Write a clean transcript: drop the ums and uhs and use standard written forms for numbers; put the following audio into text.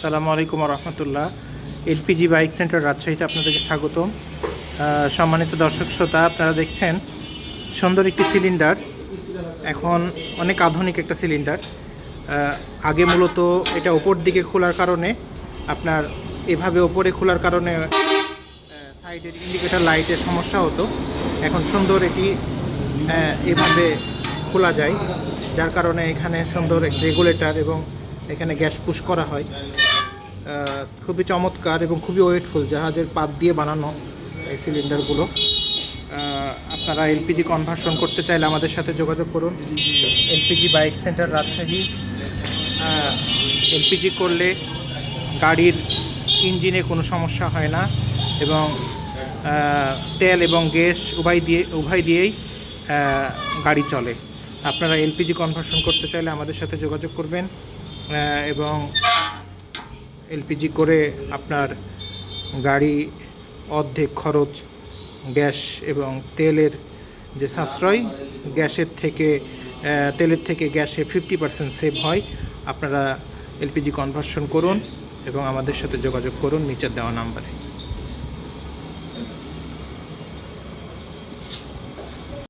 আসসালামু আলাইকুম রহমতুল্লাহ। LPG bike centre রাজশাহীতে আপনাদেরকে স্বাগতম। সম্মানিত দর্শক শ্রোতা, আপনারা দেখছেন সুন্দর একটি সিলিন্ডার। এখন অনেক আধুনিক একটা সিলিন্ডার। আগে মূলত এটা ওপর দিকে খোলার কারণে আপনার এভাবে ওপরে খোলার কারণে সাইডের ইন্ডিকেটর লাইটের সমস্যা হতো। এখন সুন্দর এটি এভাবে খোলা যায়, যার কারণে এখানে সুন্দর রেগুলেটর এবং এখানে গ্যাস পুশ করা হয়। খুবই চমৎকার এবং খুবই ওয়েটফুল, জাহাজের পাত দিয়ে বানানো এই সিলিন্ডারগুলো। আপনারা এলপিজি কনভার্সন করতে চাইলে আমাদের সাথে যোগাযোগ করুন। LPG bike centre Rajshahi. LPG করলে গাড়ির ইঞ্জিনে কোনো সমস্যা হয় না এবং তেল এবং গ্যাস উভয় দিয়েই গাড়ি চলে। আপনারা এলপিজি কনভার্সন করতে চাইলে আমাদের সাথে যোগাযোগ করবেন এবং এলপিজি করে আপনার গাড়ি অর্ধেক খরচ গ্যাস এবং তেলের যে সাশ্রয়, তেলের থেকে গ্যাসে 50% সেভ হয়। আপনারা এলপিজি কনভার্সন করুন এবং আমাদের সাথে যোগাযোগ করুন নিচের দেওয়া নাম্বারে।